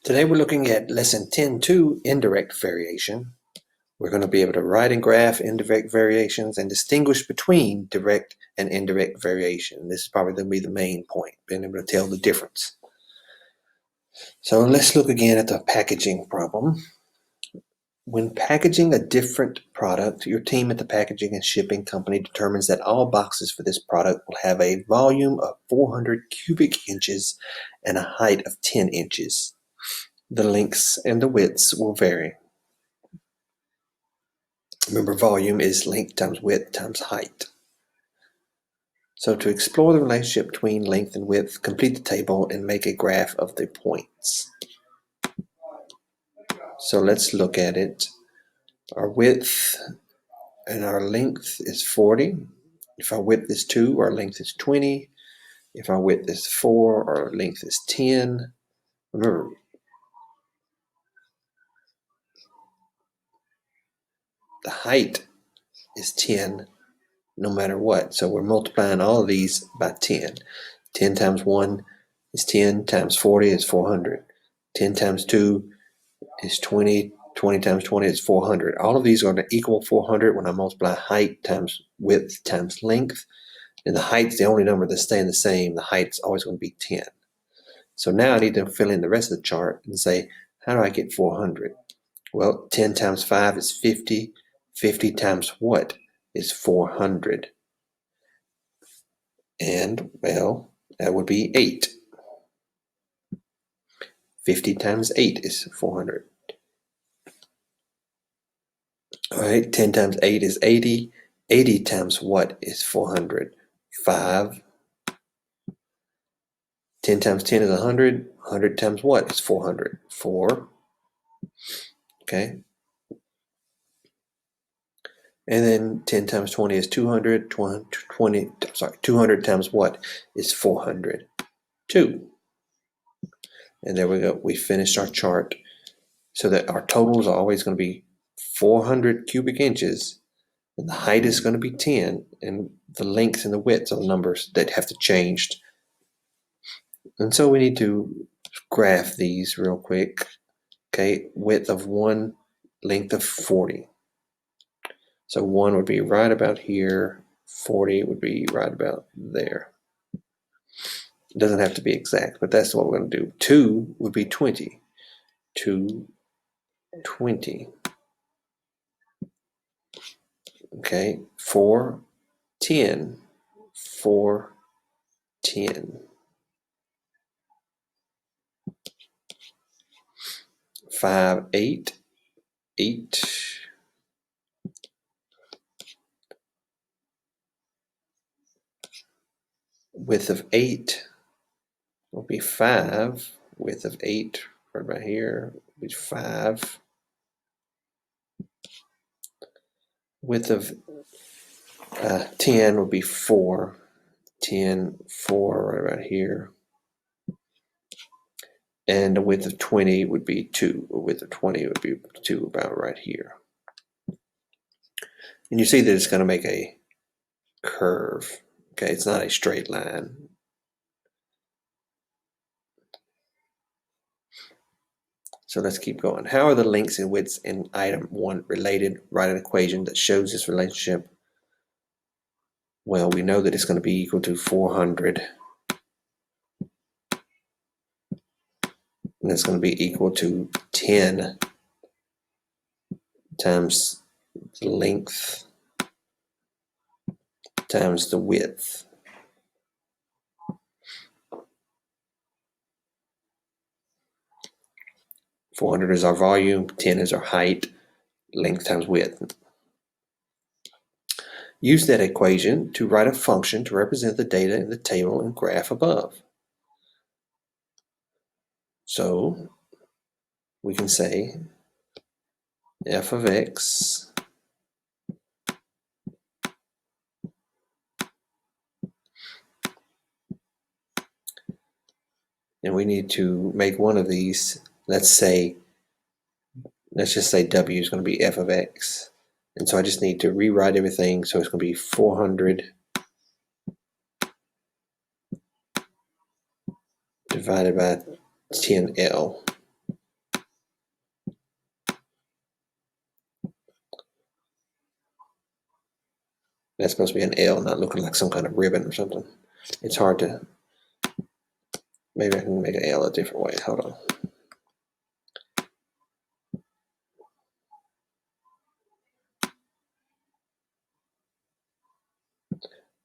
Today we're looking at Lesson 10-2, Indirect Variation. We're going to be able to write and graph indirect variations and distinguish between direct and indirect variation. This is probably going to be the main point, being able to tell the difference. So let's look again at the packaging problem. When packaging a different product, your team at the packaging and shipping company determines that all boxes for this product will have a volume of 400 cubic inches and a height of 10 inches. The lengths and the widths will vary. Remember, volume is length times width times height. So to explore the relationship between length and width, complete the table and make a graph of the points. So let's look at it. Our width and our length is 40. If our width is 2, our length is 20. If our width is 4, our length is 10. Remember, the height is 10 no matter what. So we're multiplying all of these by 10. 10 times 1 is 10, times 40 is 400. 10 times 2 is 20. 20 times 20 is 400. All of these are going to equal 400 when I multiply height times width times length. And the height's the only number that's staying the same. The height's always going to be 10. So now I need to fill in the rest of the chart and say, how do I get 400? Well, 10 times 5 is 50. 50 times what is 400? And, well, that would be 8. 50 times 8 is 400. All right, 10 times 8 is 80. 80 times what is 400? 5. 10 times 10 is 100. 100 times what is 400? 4. Okay. And then 10 times 20 is 200. 200 times what is 400? 2. And there we go. We finished our chart. So that our totals are always going to be 400 cubic inches. And the height is going to be 10. And the lengths and the widths are the numbers that have to change. And so we need to graph these real quick. Okay, width of 1, length of 40. So 1 would be right about here. 40 would be right about there. It doesn't have to be exact, but that's what we're going to do. 2 would be 20. 2, 20. Okay, 4, 10. 4, 10. 5, 8. 8. Width of 8 will be 5. Width of 8 right about here will be 5. Width of 10 will be 4. 10, 4 right about here. And the width of 20 would be 2. The width of 20 would be 2 about right here. And you see that it's going to make a curve. Okay, it's not a straight line. So let's keep going. How are the lengths and widths in item 1 related? Write an equation that shows this relationship. Well, we know that it's going to be equal to 400. And that's going to be equal to 10 times the length times the width. 400 is our volume, 10 is our height, length times width. Use that equation to write a function to represent the data in the table and graph above. So we can say f of x and we need to make one of these. Let's just say w is going to be f of x. And so I just need to rewrite everything. So it's going to be 400 divided by 10L. That's supposed to be an L, not looking like some kind of ribbon or something. It's hard to, maybe I can make an L a different way. Hold on.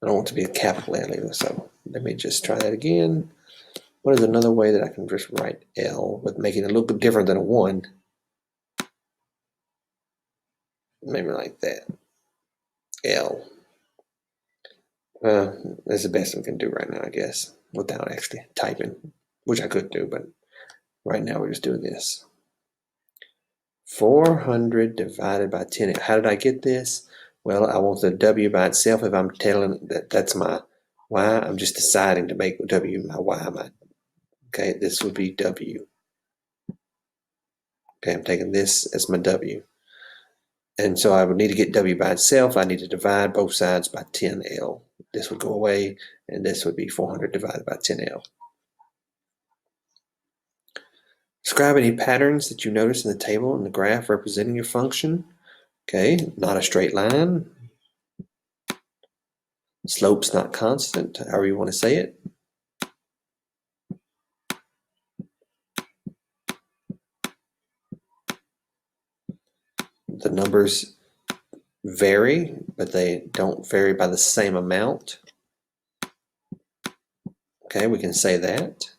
I don't want it to be a capital L either, so let me just try that again. What is another way that I can just write L with making it look different than a 1? Maybe like that. L. That's the best we can do right now, I guess, without actually typing, which I could do, but right now we're just doing this. 400 divided by 10. How did I get this? Well, I want the W by itself. If I'm telling that that's my Y, I'm just deciding to make W my Y. Okay, this would be W. Okay, I'm taking this as my W. And so I would need to get W by itself. I need to divide both sides by 10L. This would go away, and this would be 400 divided by 10L. Describe any patterns that you notice in the table and the graph representing your function. Okay, not a straight line. Slope's not constant, however you want to say it. The numbers vary, but they don't vary by the same amount. Okay, we can say that.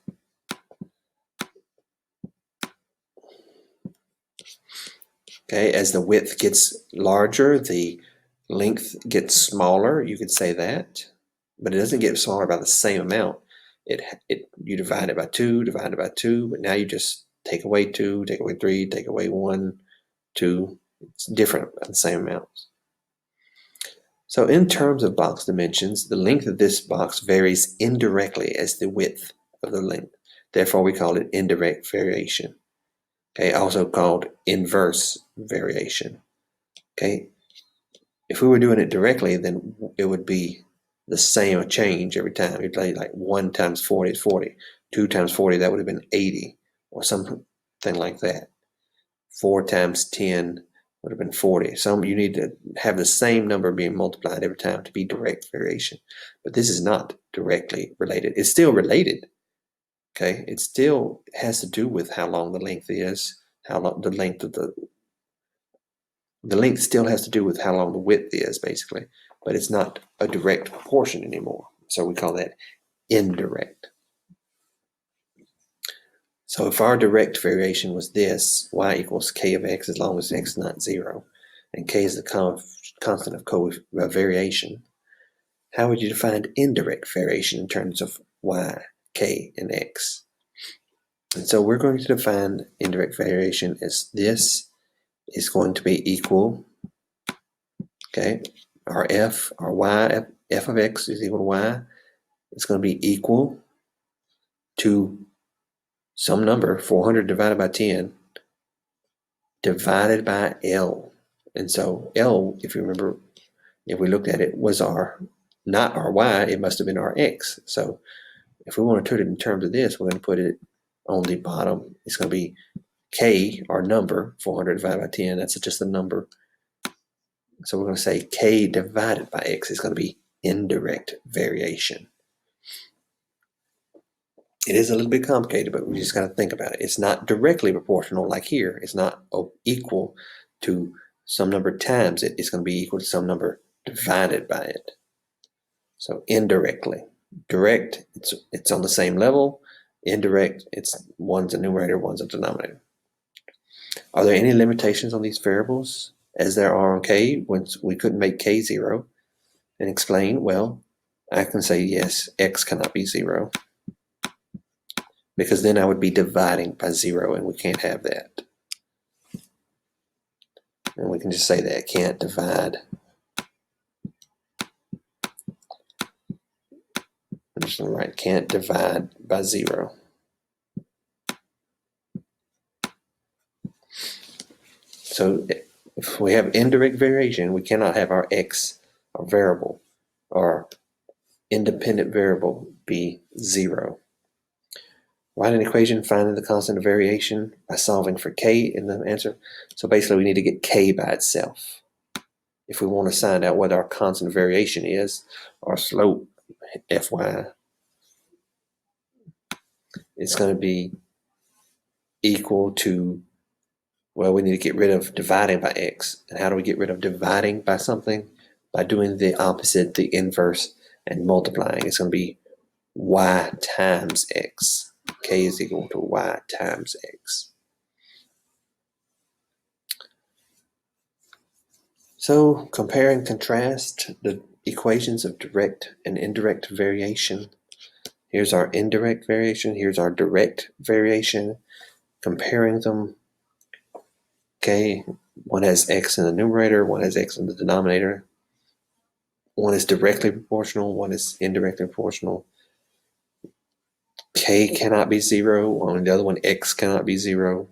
Okay, as the width gets larger, the length gets smaller. You could say that, but it doesn't get smaller by the same amount. You divide it by 2, divide it by 2, but now you just take away 2, take away 3, take away 1, 2. It's different by the same amounts. So in terms of box dimensions, the length of this box varies indirectly as the width of the length. Therefore, we call it indirect variation. Okay, also called inverse variation. Okay, if we were doing it directly, then it would be the same change every time. It'd be like 1 times 40 is 40. 2 times 40, that would have been 80, or something like that. 4 times 10 would have been 40. So you need to have the same number being multiplied every time to be direct variation. But this is not directly related. It's still related. Okay, it still has to do with how long the length is, how long the length of the length still has to do with how long the width is, basically, but it's not a direct proportion anymore. So we call that indirect. So if our direct variation was this, y equals k of x as long as x is not 0, and k is the constant of variation, how would you define indirect variation in terms of y, k, and x? And so we're going to define indirect variation as this is going to be equal, okay, our f, our y, f of x is equal to y. It's going to be equal to some number, 400 divided by 10, divided by L. And so L, if you remember, if we looked at it, was not our y, it must have been our x. So if we want to put it in terms of this, we're going to put it on the bottom. It's going to be k, our number, 400 divided by 10. That's just a number. So we're going to say k divided by x is going to be indirect variation. It is a little bit complicated, but we just got to think about it. It's not directly proportional like here. It's not equal to some number times it. It's going to be equal to some number divided by it. So indirectly. Direct, it's on the same level. Indirect, it's one's a numerator, one's a denominator. Are there any limitations on these variables as there are on k when we couldn't make k 0? And explain, well, I can say yes, x cannot be 0. Because then I would be dividing by 0, and we can't have that. And we can just say that, can't divide. I'm just going to write can't divide by 0. So if we have indirect variation, we cannot have our x, our variable, our independent variable be 0. Write an equation finding the constant of variation by solving for k in the answer. So basically we need to get k by itself. if we want to find out what our constant variation is, our slope, Fy, it's going to be equal to, well, we need to get rid of dividing by x. And how do we get rid of dividing by something? By doing the opposite, the inverse, and multiplying. It's going to be y times x. K is equal to y times x. So compare and contrast the equations of direct and indirect variation. Here's our indirect variation. Here's our direct variation. Comparing them. Okay, one has x in the numerator, one has x in the denominator. One is directly proportional, one is indirectly proportional. K cannot be 0, on the other one x cannot be 0.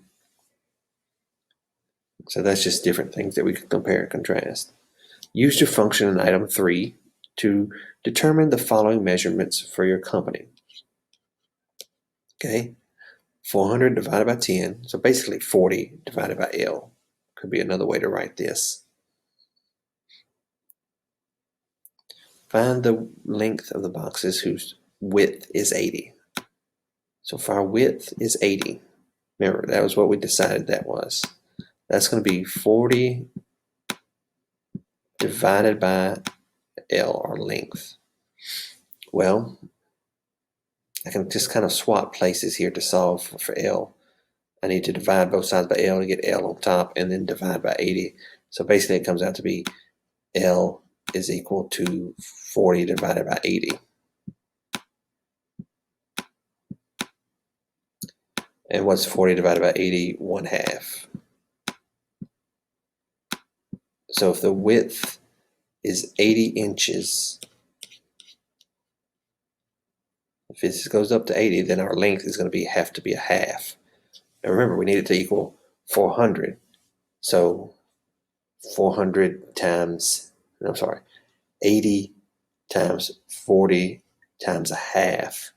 So that's just different things that we can compare and contrast. Use your function in item 3 to determine the following measurements for your company. Okay, 400 divided by 10, so basically 40 divided by L. Could be another way to write this. Find the length of the boxes whose width is 80. So if our width is 80, remember that was what we decided that was. That's going to be 40 divided by L, our length. Well, I can just kind of swap places here to solve for L. I need to divide both sides by L to get L on top and then divide by 80. So basically it comes out to be L is equal to 40 divided by 80. And what's 40 divided by 80? 1/2. So if the width is 80 inches, if this goes up to 80, then our length is going to have to be 1/2. Now remember, we need it to equal 400. So 400 times, no, sorry, 80 times 40 times 1/2.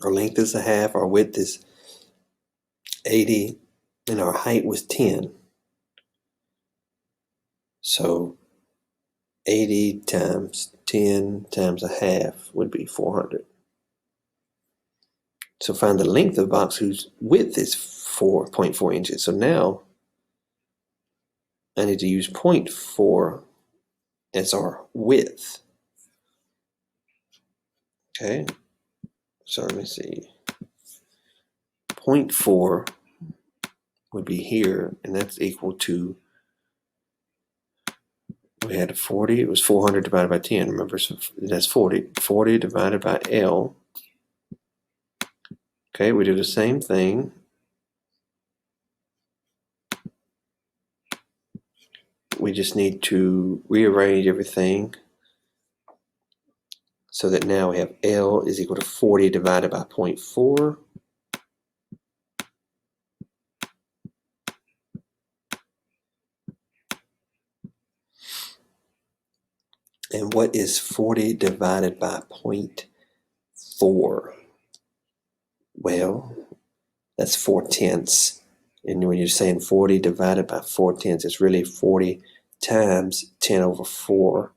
Our length is 1/2, our width is 80, and our height was 10. So 80 times 10 times 1/2 would be 400. So find the length of the box whose width is 4.4 inches. So now I need to use 0.4 as our width. Okay, so let me see. 0.4 would be here, and that's equal to, we had 40, it was 400 divided by 10, remember, so that's 40. 40 divided by L. Okay, we do the same thing. We just need to rearrange everything so that now we have L is equal to 40 divided by 0.4. And what is 40 divided by 0.4? Well, that's 4/10. And when you're saying 40 divided by 4/10, it's really 40 times 10 over 4.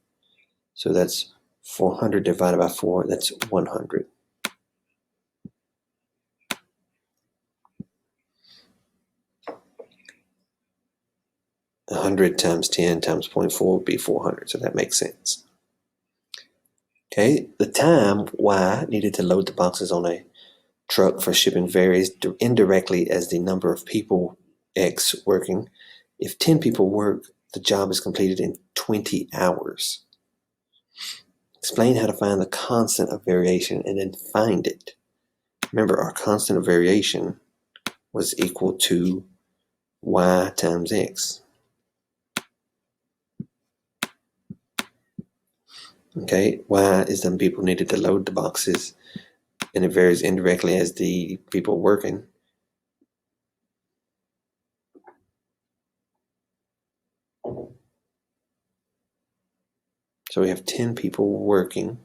So that's 400 divided by 4, that's 100. A 100 times 10 times 0.4 would be 400, so that makes sense. Okay, the time Y needed to load the boxes on a truck for shipping varies indirectly as the number of people X working. If 10 people work, the job is completed in 20 hours. Explain how to find the constant of variation and then find it. Remember, our constant of variation was equal to Y times X. Okay, Y is the people needed to load the boxes, and it varies indirectly as the people working. So we have 10 people working.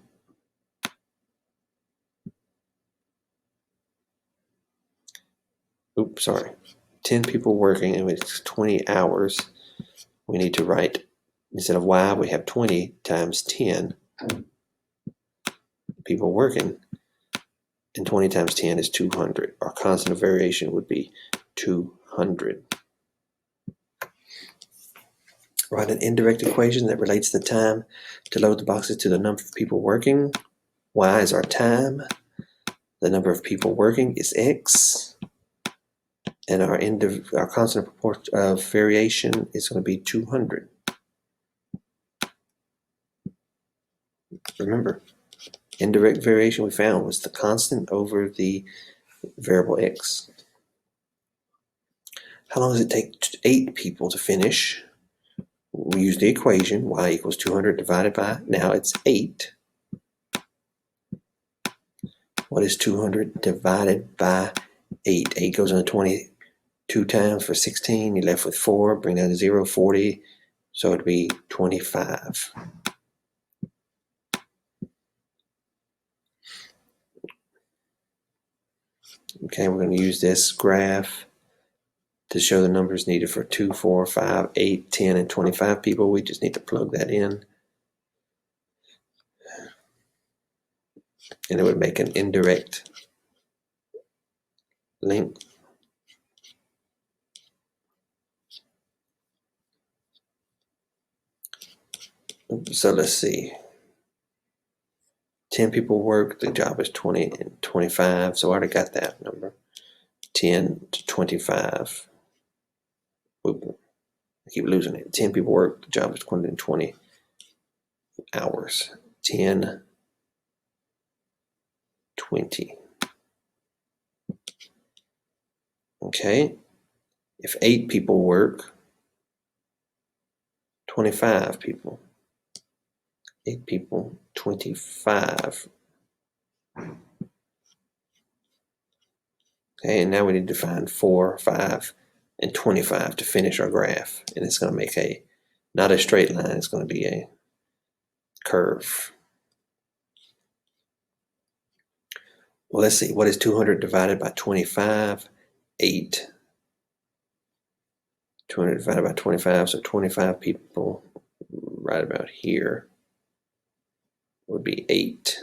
sorry, 10 people working, and it's 20 hours. We need to write, instead of y, we have 20 times 10 people working, and 20 times 10 is 200. Our constant of variation would be 200. Write an indirect equation that relates the time to load the boxes to the number of people working. Y is our time. The number of people working is x. And our constant of variation is going to be 200. Remember, indirect variation we found was the constant over the variable x. How long does it take 8 people to finish? We use the equation, y equals 200 divided by, now it's 8. What is 200 divided by 8? 8 goes on 22 times for 16. You're left with 4. Bring down to 0, 40. So it'd be 25. Okay, we're going to use this graph to show the numbers needed for 2, 4, 5, 8, 10, and 25 people. We just need to plug that in. And it would make an indirect length. So let's see. 10 people work, the job is 20 and 25, so I already got that number. 10 to 25. Oop, I keep losing it. 10 people work, the job is 20 hours. 10, 20. Okay, if 8 people work, 25 people. 8 people, 25. Okay, and now we need to find 4, 5, and 25 to finish our graph. And it's going to make not a straight line, it's going to be a curve. Well, let's see, what is 200 divided by 25? 8. 200 divided by 25, so 25 people right about here would be 8.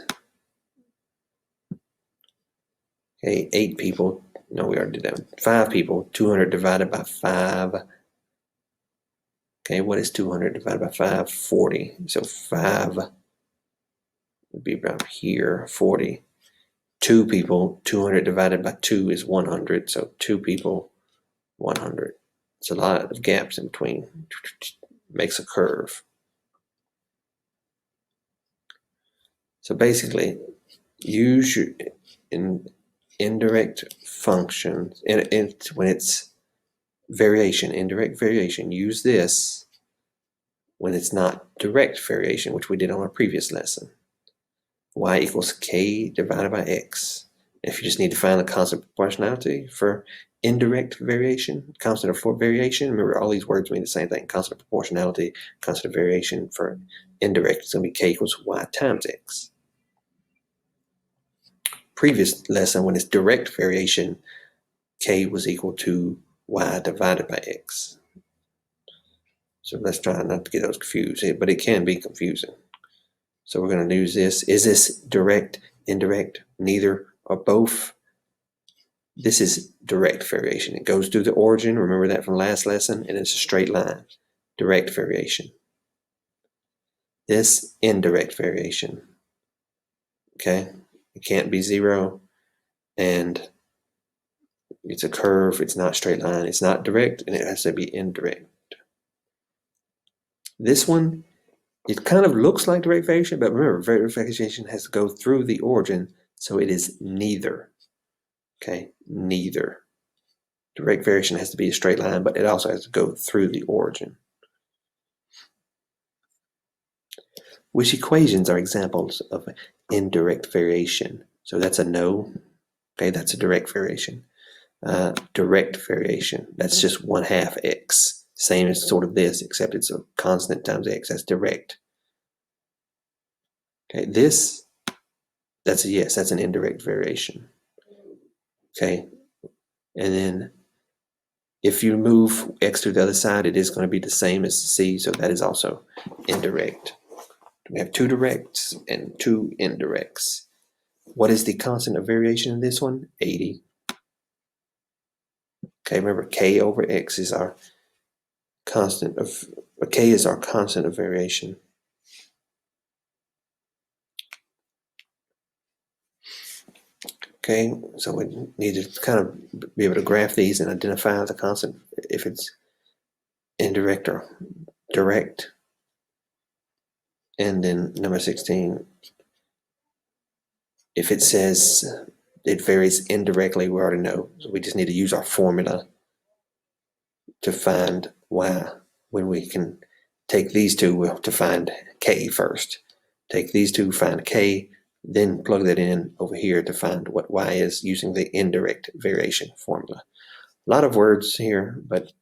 Okay, 8 people, no, we already did that. 5 people, 200 divided by 5. Okay, what is 200 divided by 5? 40. So 5 would be about here, 40. 2 people, 200 divided by 2 is 100. So 2 people, 100. It's a lot of gaps in between. Makes a curve. So basically, use your indirect functions, when it's variation, indirect variation, use this when it's not direct variation, which we did on our previous lesson. Y equals k divided by x. If you just need to find the constant of proportionality for indirect variation, constant of variation, remember all these words mean the same thing. Constant of proportionality, constant of variation for indirect is going to be k equals y times x. Previous lesson, when it's direct variation, k was equal to y divided by x. So let's try not to get those confused, but it can be confusing. So we're going to use this. Is this direct, indirect, neither, or both? This is direct variation. It goes through the origin, remember that from last lesson, and it's a straight line. Direct variation. This, indirect variation. Okay? It can't be 0, and it's a curve, it's not straight line, it's not direct, and it has to be indirect. This one, it kind of looks like direct variation, but remember, direct variation has to go through the origin, so it is neither. Okay, neither. Direct variation has to be a straight line, but it also has to go through the origin. Which equations are examples of indirect variation? So that's a no. Okay, that's a direct variation. Direct variation, that's just 1/2 x. Same as sort of this, except it's a constant times x. That's direct. Okay, this, that's a yes, that's an indirect variation. Okay, and then If you move x to the other side, it is going to be the same as c, so that is also indirect. We have two directs and two indirects. What is the constant of variation in this one? 80. Okay, remember k over x is our constant of, k is our constant of variation. Okay, so we need to kind of be able to graph these and identify the constant if it's indirect or direct. And then number 16, if it says it varies indirectly, we already know. So we just need to use our formula to find y. When we can take these two, we'll have to find k first. Take these two, find k, then plug that in over here to find what y is using the indirect variation formula. A lot of words here, but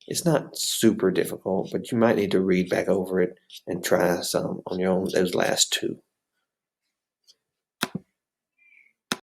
it's not super difficult, but you might need to read back over it and try some on your own, those last two.